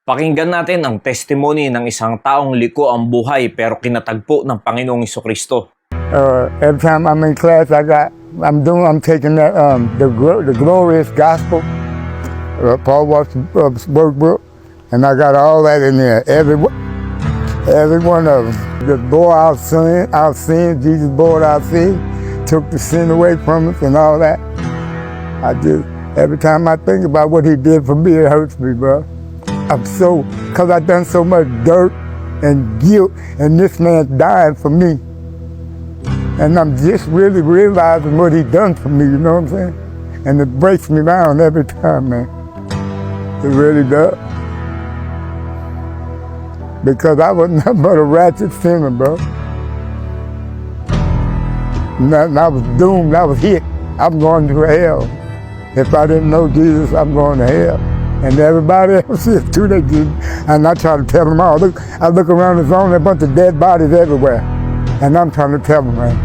Pakinggan natin ang testimony ng isang taong liko ang buhay pero kinatagpo ng Panginoong Hesukristo. Every time I'm in class, I'm taking the glorious gospel, Paul Walker's workbook, and I got all that in there. Every one of them. Just bore our sin. Jesus bore our sin, took the sin away from us, and all that. Every time I think about what he did for me, it hurts me, bro. Because I've done so much dirt and guilt, and this man's dying for me. And I'm just really realizing what he done for me, you know what I'm saying? And it breaks me down every time, man. It really does. Because I was nothing but a ratchet sinner, bro. And I was doomed, I was hit. I'm going to hell. If I didn't know Jesus, I'm going to hell. And everybody else is too. And I try to tell them all. I look around, there's only a bunch of dead bodies everywhere. And I'm trying to tell them, man,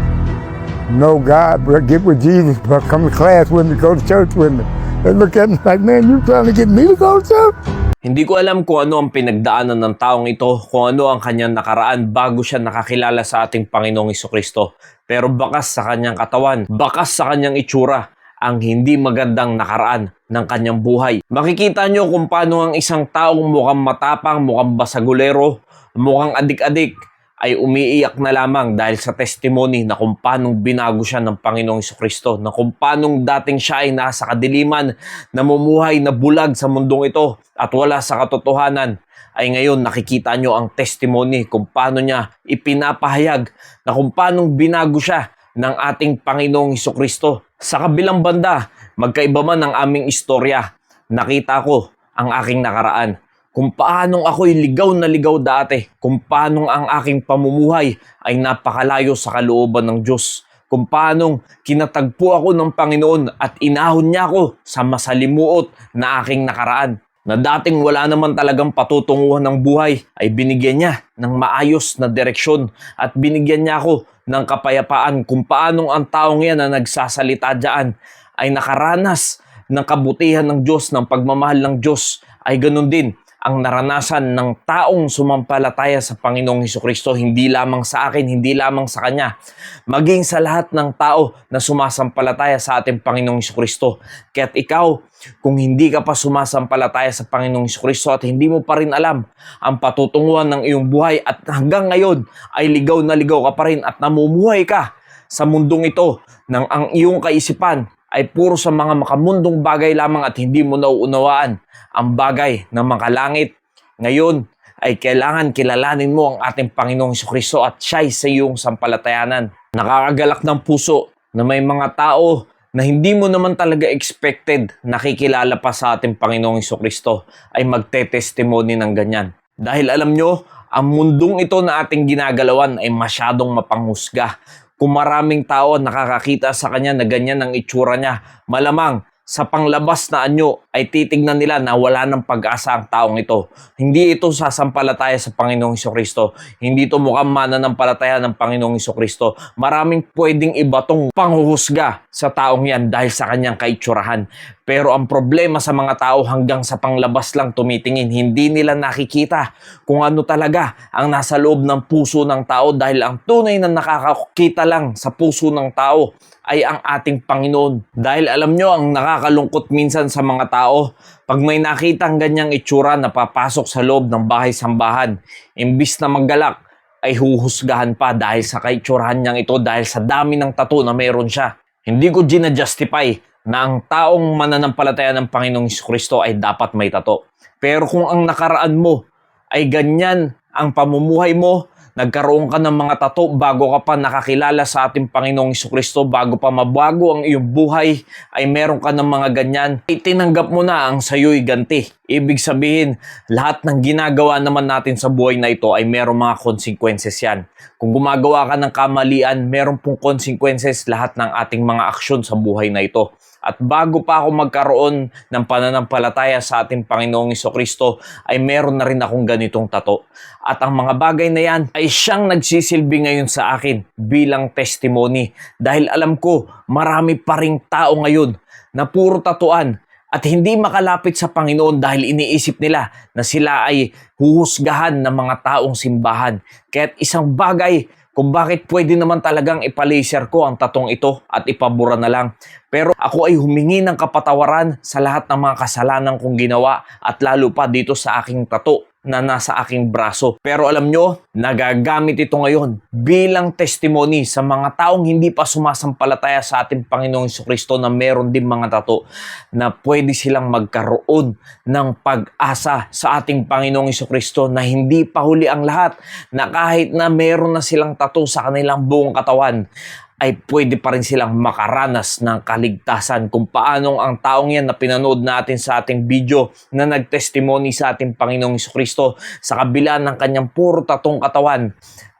no God, bro, get with Jesus, bro. Come to class with me, go to church with me. They look at me like, man, you trying to get me to go to church? Hindi ko alam kung ano ang pinagdaanan ng taong ito, kung ano ang kanyang nakaraan bago siya nakakilala sa ating Panginoong Hesukristo. Pero bakas sa kanyang katawan, bakas sa kanyang itsura, ang hindi magandang nakaraan ng kanyang buhay. Makikita nyo kung paano ang isang taong mukhang matapang, mukhang basagulero, mukhang adik-adik, ay umiiyak na lamang dahil sa testimony na kung paanong binago siya ng Panginoong Hesukristo, na kung paanong dating siya ay nasa kadiliman, namumuhay na bulag sa mundong ito at wala sa katotohanan, ay ngayon nakikita nyo ang testimony kung paano niya ipinapahayag na kung paanong binago siya ng ating Panginoong Hesukristo. Sa kabilang banda, magkaiba man ang aming istorya, nakita ko ang aking nakaraan. Kung paanong ako'y ligaw na ligaw dati, kung paanong ang aking pamumuhay ay napakalayo sa kalooban ng Diyos, kung paanong kinatagpo ako ng Panginoon at inahon niya ako sa masalimuot na aking nakaraan, na dating wala naman talagang patutunguhan ng buhay, ay binigyan niya ng maayos na direksyon at binigyan niya ako ng kapayapaan kung paanong ang taong yan na nagsasalita dyan ay nakaranas ng kabutihan ng Diyos, ng pagmamahal ng Diyos, ay ganun din ang naranasan ng taong sumampalataya sa Panginoong Hesukristo, hindi lamang sa akin, hindi lamang sa Kanya, maging sa lahat ng tao na sumasampalataya sa ating Panginoong Hesukristo. Kaya't ikaw, kung hindi ka pa sumasampalataya sa Panginoong Hesukristo at hindi mo pa rin alam ang patutunguhan ng iyong buhay at hanggang ngayon ay ligaw na ligaw ka pa rin at namumuhay ka sa mundong ito nang ang iyong kaisipan ay puro sa mga makamundong bagay lamang at hindi mo nauunawaan ang bagay ng makalangit. Ngayon ay kailangan kilalanin mo ang ating Panginoong Hesukristo at siya'y sa iyong sampalatayanan. Nakakagalak ng puso na may mga tao na hindi mo naman talaga expected nakikilala pa sa ating Panginoong Hesukristo ay magte-testimony ng ganyan. Dahil alam nyo, ang mundong ito na ating ginagalawan ay masyadong mapanghusga. Kung maraming tao nakakakita sa kanya na ganyan ang itsura niya, malamang sa panglabas na anyo ay titignan nila na wala ng pag-asa ang taong ito. Hindi ito sasampalataya sa Panginoong Hesukristo. Hindi ito mukhang mananampalataya ng Panginoong Hesukristo. Maraming pwedeng ibatong panghuhusga sa taong yan dahil sa kanyang kaitsurahan. Pero ang problema sa mga tao hanggang sa panglabas lang tumitingin, hindi nila nakikita kung ano talaga ang nasa loob ng puso ng tao dahil ang tunay na nakakakita lang sa puso ng tao ay ang ating Panginoon. Dahil alam nyo, ang nakakalungkot minsan sa mga tao, pag may nakitang ganyang itsura na papasok sa loob ng bahay-sambahan, imbis na maggalak, ay huhusgahan pa dahil sa kaitsurahan niyang ito, dahil sa dami ng tattoo na meron siya. Hindi ko gina-justify na ang taong mananampalataya ng Panginoong Hesukristo ay dapat may tattoo. Pero kung ang nakaraan mo ay ganyan ang pamumuhay mo, nagkaroon ka ng mga tattoo bago ka pa nakakilala sa ating Panginoong Hesukristo, bago pa mabago ang iyong buhay, ay meron ka ng mga ganyan, itinanggap mo na ang sayo'y ganti. Ibig sabihin, lahat ng ginagawa naman natin sa buhay na ito ay merong mga consequences yan. Kung gumagawa ka ng kamalian, meron pong consequences lahat ng ating mga aksyon sa buhay na ito. At bago pa ako magkaroon ng pananampalataya sa ating Panginoong Hesukristo, ay meron na rin akong ganitong tattoo. At ang mga bagay na yan ay siyang nagsisilbi ngayon sa akin bilang testimony. Dahil alam ko, marami pa ring tao ngayon na puro tatuan at hindi makalapit sa Panginoon dahil iniisip nila na sila ay huhusgahan ng mga taong simbahan. Kaya't isang bagay kung bakit pwede naman talagang ipalaser ko ang tatong ito at ipabura na lang. Pero ako ay humingi ng kapatawaran sa lahat ng mga kasalanan kong ginawa at lalo pa dito sa aking tato na nasa aking braso. Pero alam nyo, nagagamit ito ngayon bilang testimony sa mga taong hindi pa sumasampalataya sa ating Panginoong Jesucristo na meron din mga tato na pwede silang magkaroon ng pag-asa sa ating Panginoong Jesucristo na hindi pa huli ang lahat, na kahit na meron na silang tato sa kanilang buong katawan, ay pwede pa rin silang makaranas ng kaligtasan. Kung paanong ang taong yan na pinanood natin sa ating video na nagtestimony sa ating Panginoong Jesucristo, sa kabila ng kanyang puro tatong katawan,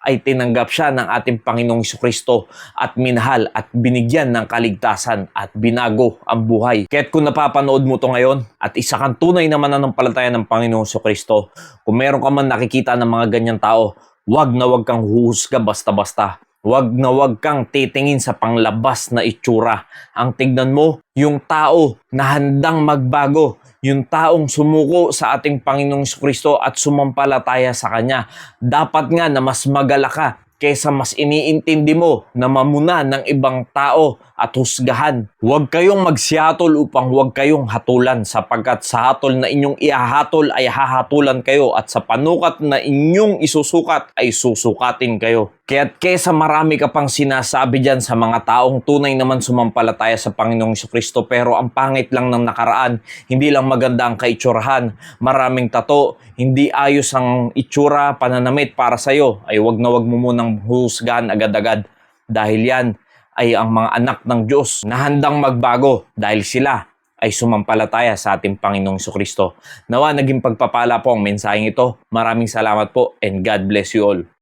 ay tinanggap siya ng ating Panginoong Jesucristo at minahal at binigyan ng kaligtasan at binago ang buhay. Kaya't kung napapanood mo to ngayon at isa kang tunay na mananampalataya ng Panginoong Jesucristo, kung meron ka man nakikita ng mga ganyang tao, wag na wag kang huhusga basta-basta. Wag na wag kang titingin sa panglabas na itsura. Ang tignan mo, yung tao na handang magbago, yung taong sumuko sa ating Panginoong Jesucristo at sumampalataya sa Kanya. Dapat nga na mas magala ka kaysa mas iniintindi mo na mamuna ng ibang tao at husgahan. Huwag kayong magsihatol upang huwag kayong hatulan, sapagkat sa hatol na inyong ihahatol ay hahatulan kayo at sa panukat na inyong isusukat ay susukatin kayo. Kaya't kesa marami ka pang sinasabi dyan sa mga taong tunay naman sumampalataya sa Panginoong Jesucristo pero ang pangit lang ng nakaraan, hindi lang maganda ang kaitsurahan, maraming tato, hindi ayos ang itsura, pananamit para sa'yo, ay wag na wag mo munang husgahan agad-agad dahil yan ay ang mga anak ng Diyos na handang magbago dahil sila ay sumampalataya sa ating Panginoong Jesucristo. Nawa naging pagpapala po ang mensaheng ito. Maraming salamat po and God bless you all.